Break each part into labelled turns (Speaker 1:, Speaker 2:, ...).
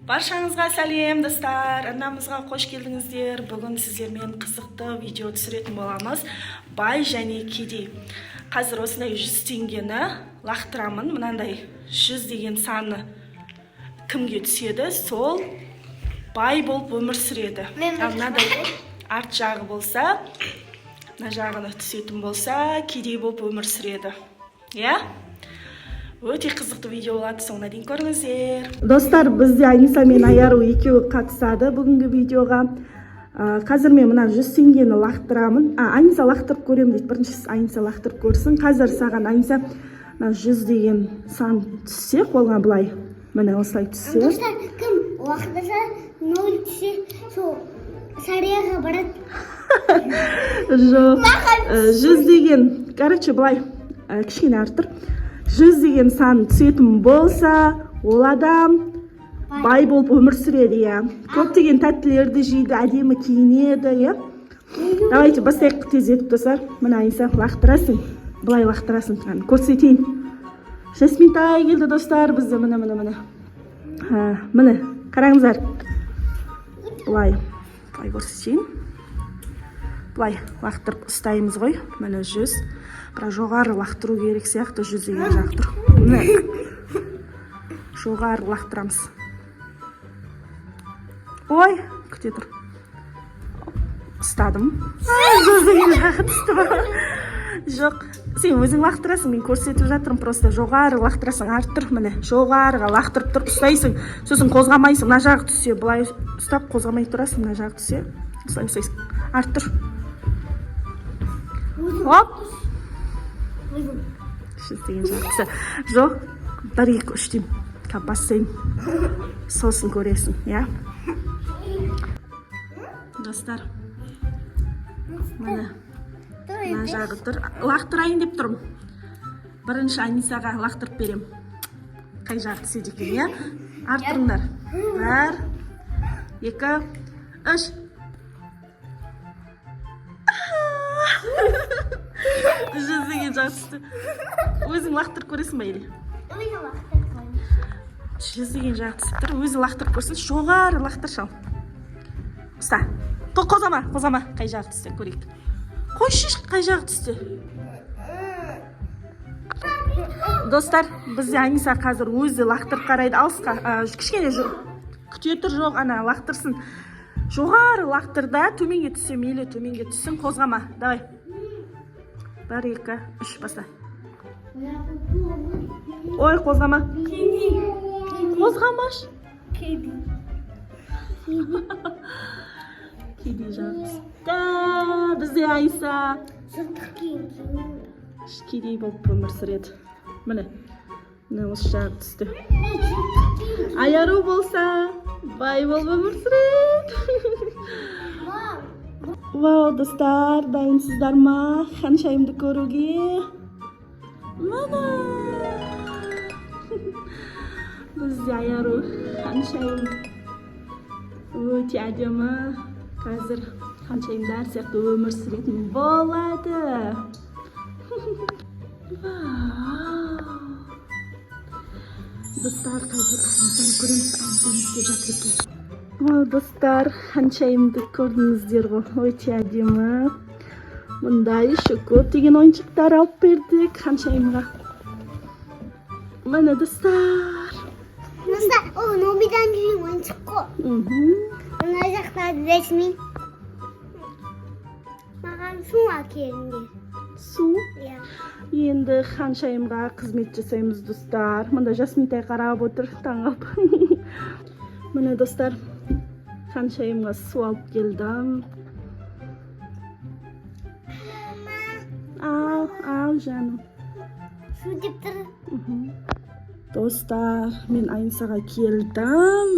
Speaker 1: Баршаңызға сәлем достар, арнамызға қош келдіңіздер. Бүгін сіздермен қызықты видео түсіретін боламыз. Бай және кедей. Қазір осындай 100 теңгені лақтырамын. Мынандай 100 деген саны кімге түседі, сол бай болып өмір сүреді. Мынадай арт жағы болса, мына жағына түсетін болса, кедей болып өмір сүреді. Иә? Өте қызықты видео болады, соңына дейін көріңіздер. Достар, бізде Аниса мен Аяру екеуі қатысады бүгінгі видеоға. Қазір мен мына 100 теңгені лақтырамын. Аниса лақтырып көремін дейді. Біріншісі Аниса лақтырып көрсін. Қазір саған Аниса 100 деген сан түссе, қолға былай. Міне осылай түссе.
Speaker 2: Достар, кім лақтырса 0 түссе, сол сарияға барады.
Speaker 1: Жоқ. 100 деген, короче, былай кішкене артыр. 100 деген сан түсетін болса, ол адам бай болып өмір сүреді, иә. Көптеген тәттілерді жейді, әдемі киінеді, иә. Давайте бастайық, тездетіп достар. Мына Аниса лақтырасың, былай лақтырасың. Көрсетейін. Жасминтай келді достар, бізде міне. Міне, қараңыздар. Былай көрсетейін. Былай лақтырып ұстаймыз ғой. Міне 100. Бірақ жоғары лақтыру керек сияқты, 100 деген жақтыр. Жоғары лақтырамыз. Ой, күте тұр. Ұстадым. 100 деген жағы түсті ба? Жоқ, сен өзің лақтырасың, мен көрсетіп жатырмын, просто жоғары лақтырасың, арттыр, міне. Жоғарыға лақтырып тұрып ұстайсың, сосын қозғамайсың, мына жағы түссе, былай ұстап қозғамай тұрасың, мына жағы түссе, ұстайсың, арттыр. Оп! 100 деген жақсы. Жоқ, 1, 2, 3 деймін. Бассейн. Сосын көресің, иә? Достар, міне, мына жағы тұр. Лақтырайын деп тұрмын. Бірінші Анисаға лақтырып берем. Қай жағы түседі екен, иә? Арттырыңдар. 1, 2, 3. 100 деген жақсы. Өзің лақтырып көресің ба, еле? 100 деген жақсы тұр. Өзі лақтырып көрсін. Жоғары лақтыр шал. Ұста. Қозама. Қай жағы түсті, көрейік. Қойшыш, қай жағы түсті. Достар, бізде Аниса қазір өзі лақтырып қарайды. Алысқа, кішкене күте тұр, жоқ, ана лақтырсын. Жоғары лақтырда, төменге түссе, мейлі төменге түссін. Қозғама. Давай. 1, 2, 3 баста. Ой, қозғама. Қозғамаш. Кедей жақсы. Бізде Аниса кедей болып өмір сүреді. Міне осы жағы түсті. Аяру болса бай болып өмір сүреді. Вау, достар, дайынсыздар ма ханшайымды көруге? Мана! Бізде Аяру ханшайым өте әдемі. Қазір ханшайымдар сияқты өмір сүретін болады. Достар, қазір Анисаны көреміз, Анисаны істеп жатыр екен. Вау, достар, ханшайымды көрдіңіздер ғой, өте әдемі. Мұнда еще көптеген ойыншықтар алып бердік ханшайымға. Міне, достар.
Speaker 2: Достар, ол Нобидан жүрген ойыншық қой. Мына жақта ресми. Маған су әкеліңдер.
Speaker 1: Су?
Speaker 2: Иә.
Speaker 1: Енді ханшайымға қызмет жасаймыз, достар. Мұнда Жасминтай қарап отыр, таңып. Міне, достар, ханшайымға су алып келдім. Ал, жаным.
Speaker 2: Су деп тұр.
Speaker 1: Достар, мен Анисаға келдім.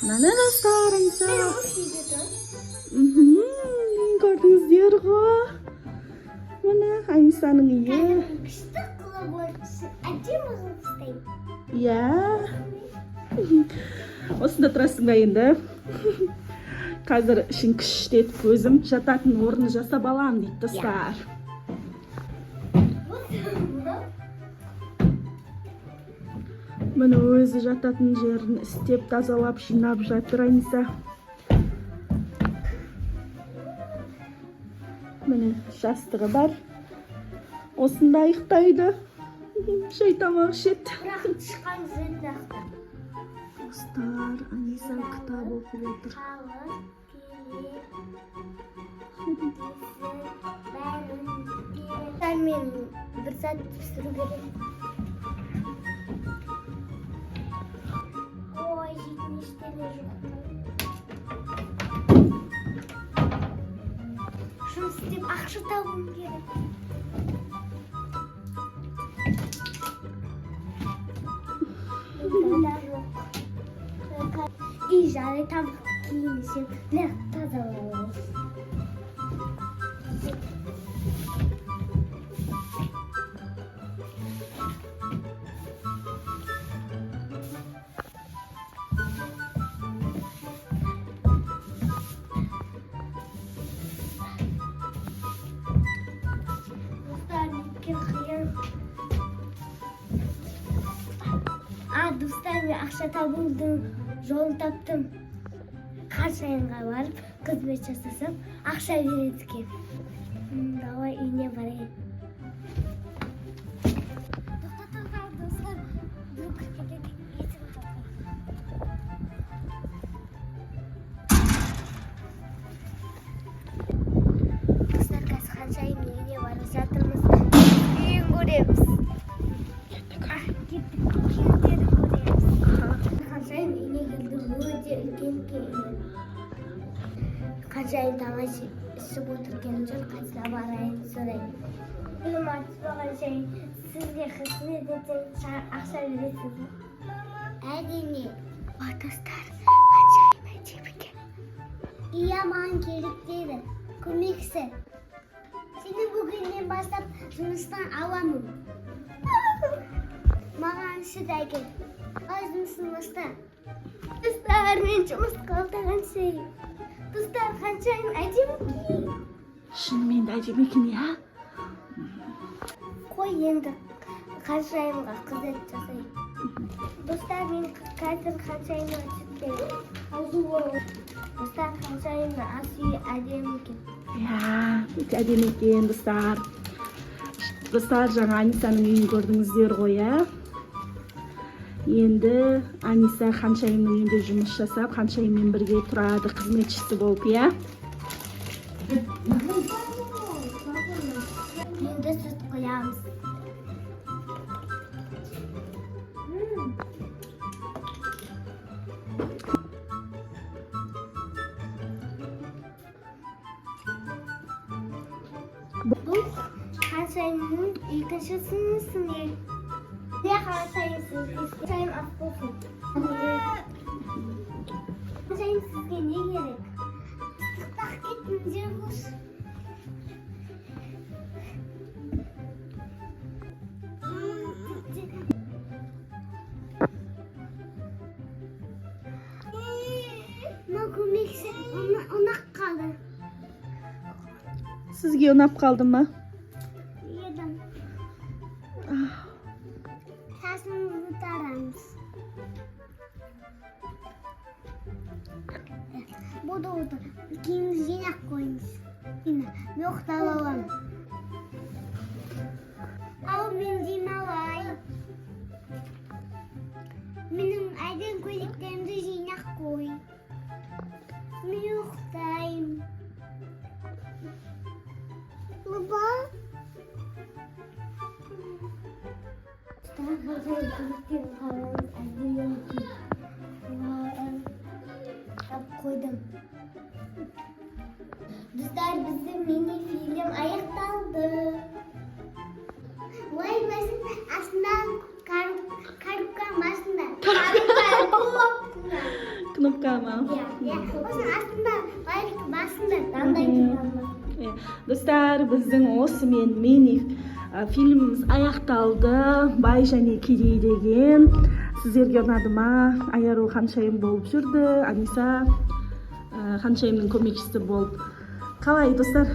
Speaker 1: Міне, достар, Аниса. Көрдіңіздер ғой. Міне, Анисаның үйі.
Speaker 2: Күшті қылып әдемі қылып.
Speaker 1: Иә. Осында тұрасың ба енді? Қазір ішін күштетіп өзім жататын орны жасап алам дейді, достар. Міне өзі жататын жерін істеп тазалап жинап жатыр Аниса. Міне жастығы бар. Осында ұйықтайды. Шай тамақ ішеді.
Speaker 2: Бірақ тышқан жырдақты.
Speaker 1: Достар, Аниса кітап оқып отыр.
Speaker 2: Мен бір сәт пісіру керек. Ой, жейтін ештеңе жоқ. Жұмыс істеп ақша табуым керек. И жарай тамақ киінсем, тазалауыз. Достар, мен ақша табудың жолын таптым. Қаншайымға барып, қызмет жасасам, ақша береді екен. Давай үйіне барайын. Тоқтатыңдар, достар. Есік достар, қазір қаншайым үйіне барып жатырмыз. Үйін көреміз. Қаншайым тамақ ішіп отырген жүр, қайсыға барайын сұрайын. Гүлім атып қаншайым, сізге қызмет етсем ақша бересіз бе? Әрине. Достар, қаншайым әдемі екен. Иә, маған керек дейді. Көмексі. Сені бүгіннен бастап жұмыстан аламын. Маған сүт әкел. Өзімсің баста. Достар, мен жұмыс қалды қаншайым. Достар, қаншайым әдемі екен.
Speaker 1: Шынымен де әдемі екен, иә?
Speaker 2: Қой енді қаншайымға қызмет жасайын. Достар, мен қазір қаншайымға сүт беремін. Достар, қаншайымның ас үйі әдемі екен.
Speaker 1: Иә, өте әдемі екен, достар. Достар, жаңа Анисаның үйін көрдіңіздер ғой, иә? Енді Аниса қаншайымның үйінде жұмыс жасап, қаншайыммен бірге тұрады, қызметшісі болып, иә?
Speaker 2: Енді сүт қоямыз. Бұл қаншайымның екінші сіңлісіне. Ne қаншайымсыз, қаншайым ақ болсын. Қаншайым сізге не керек? Сықтақ кетіңіздер болсын. Мына көмексі ұнақ қалды.
Speaker 1: Сізге ұнап қалды ма?
Speaker 2: Едім. Сасымызды тарамыз. Бұда отыр. Киімді жинақ қойыңыз. Мен ұйықтап аламын. Ал мен демалайын. Менің әдемі көйлектерімді жинақ қой. Мен ұйықтайын. Баба. Қойдым. Достар, біздің мини-фильм аяқталды. Ой, басын астында коробка басында.
Speaker 1: Кнопка ма?
Speaker 2: Иә, басын астында басында таңдай тұрған.
Speaker 1: Достар, біздің осымен мини фильміміз аяқталды. Бай және кедей деген. Сіздерге ұнады ма? Айару қаншайым болып жүрді. Аниса қаншайымның көмекшісі болып. Қалай, достар,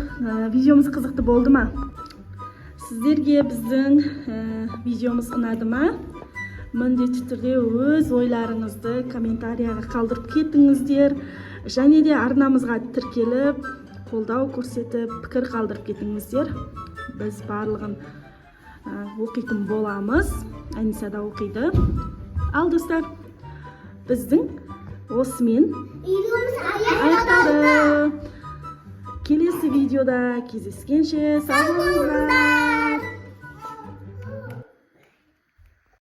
Speaker 1: видеомыз қызықты болды ма? Сіздерге біздің видеомыз ұнады ма? міндетті түрде өз ойларыңызды комментарияға қалдырып кетіңіздер. Және де арнамызға тіркеліп, қолдау көрсетіп, пікір қалдырып кетіңіздер. Біз барлығын оқитын боламыз. Әниса да оқиды. Ал достар, біздің осымен
Speaker 2: Videomuz аяқталды.
Speaker 1: аяқталды. Келесі видеода кездескенше сау болыңыздар.